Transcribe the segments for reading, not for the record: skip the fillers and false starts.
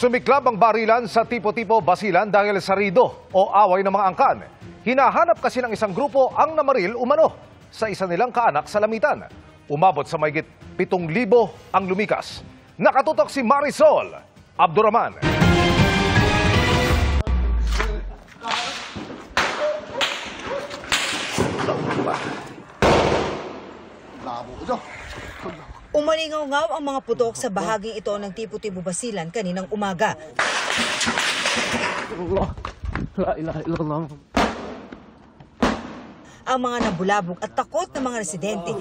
Sumiklab ang barilan sa tipo-tipo Basilan dahil sa rido o away ng mga angkan. Hinahanap kasi ng isang grupo ang namaril umano sa isa nilang kaanak sa Lamitan. Umabot sa mahigit 7,000 ang lumikas. Nakatutok si Marisol Abduraman. Umalingaw-ngaw ang mga putok sa bahaging ito ng tipo-tipo Basilan kaninang umaga. Ang mga nabulabog at takot na mga residente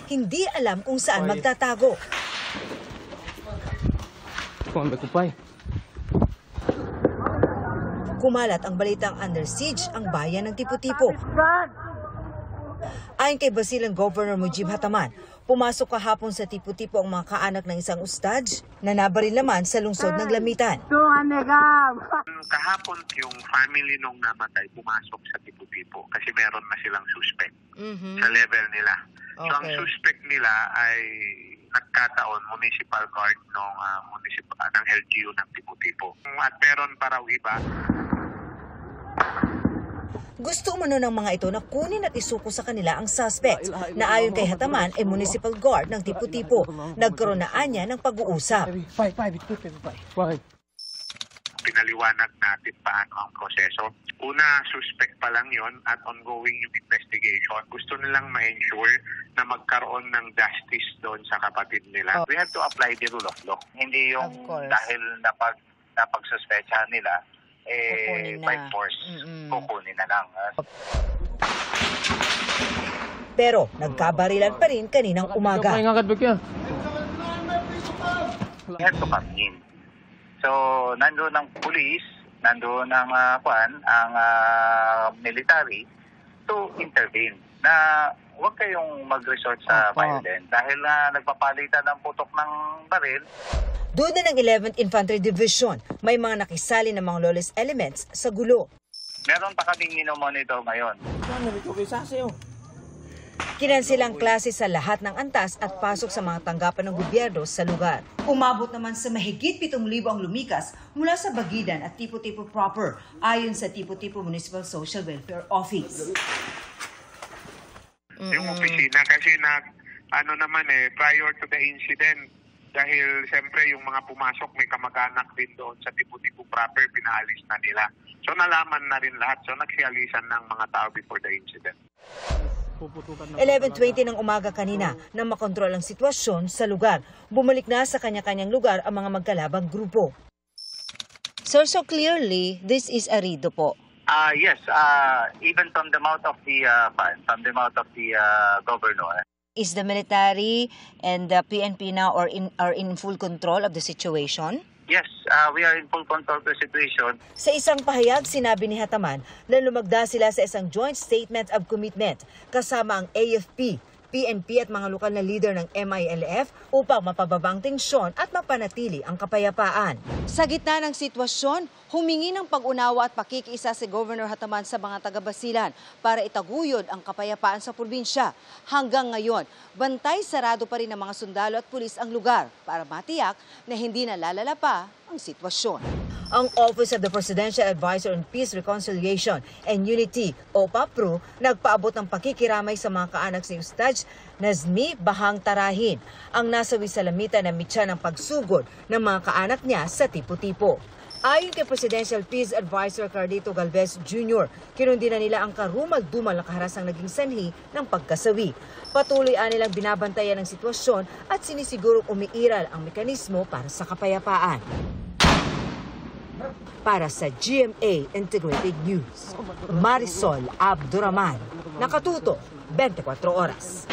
hindi alam kung saan magtatago. Kumalat ang balitang under siege ang bayan ng tipo-tipo. Ayon kay Basilan Governor Mujib Hataman, pumasok kahapon sa tipo-tipo ang mga kaanak ng isang ustad na nabaril naman sa lungsod ng Lamitan. Kahapon yung family nung namatay pumasok sa tipo-tipo kasi meron na silang suspect sa level nila. So ang suspect nila ay nagkataon municipal guard ng LGU ng tipo-tipo. At meron pa raw iba. Gusto umano ng mga ito na kunin at isuko sa kanila ang suspect na ayon kay Hataman ay municipal guard ng tipo-tipo. Nagkaroon na anya ng pag-uusap. Pinaliwanag natin paano ang proseso. Una, suspect pa lang yon at ongoing yung investigation. Gusto nilang ma-ensure na magkaroon ng justice doon sa kapatid nila. We have to apply the rule of law. Hindi yung dahil napagsuspechahan nila, by force, kukunin na lang. Pero nagkabarilan pa rin kaninang umaga. We have to come in. So, nandoon ang police, nandoon ang military to intervene. Na huwag kayong mag-resort sa violence dahil nagpapalitan ng putok ng baril. Doon na ng 11th Infantry Division, may mga nakisali ng mga lawless elements sa gulo. Meron pa kaming monitor ngayon. Kinansilang klase sa lahat ng antas at pasok sa mga tanggapan ng gobyerno sa lugar. Umabot naman sa mahigit 7,000 ang lumikas mula sa Bagidan at tipo-tipo proper, ayon sa tipo-tipo Municipal Social Welfare Office. Yung opisina kasi prior to the incident, dahil siyempre yung mga pumasok may kamag-anak din doon sa tipo-tipo proper, pinaalis na nila. So nalaman na rin lahat. So nagsialisan ng mga tao before the incident. 11:20 ng umaga kanina nang makontrol ang sitwasyon sa lugar. Bumalik na sa kanya-kanyang lugar ang mga magkalabang grupo. Sir, so clearly, this is a rido po. Yes, even from the mouth of the governor. Is the military and the PNP now are in full control of the situation? Yes, we are in full control of the situation. Sa isang pahayag, sinabi ni Hataman na lumagda sila sa isang joint statement of commitment kasama ang AFP, PNP at mga lokal na leader ng MILF upang mapababa ang tensyon at mapanatili ang kapayapaan. Sa gitna ng sitwasyon, humingi ng pag-unawa at pakikiisa si Governor Hataman sa mga taga-Basilan para itaguyod ang kapayapaan sa probinsya. Hanggang ngayon, bantay sarado pa rin ng mga sundalo at pulis ang lugar para matiyak na hindi nalalala pa ang sitwasyon. Ang Office of the Presidential Advisor on Peace, Reconciliation and Unity o PAPRO nagpaabot ng pakikiramay sa mga kaanak ni Ustad Nazmi Bahang Tarahin, ang nasawi sa Lamitan na mitya ng pagsugod ng mga kaanak niya sa tipo-tipo. Ayon kay Presidential Peace Advisor Carlito Galvez Jr., kinundi na nila ang karumal-dumal na kaharasang naging sanhi ng pagkasawi. Patuloy nilang binabantayan ang sitwasyon at sinisigurong umiiral ang mekanismo para sa kapayapaan. Para sa GMA Integrated News, Marisol Abduraman, nakatuto 24 oras.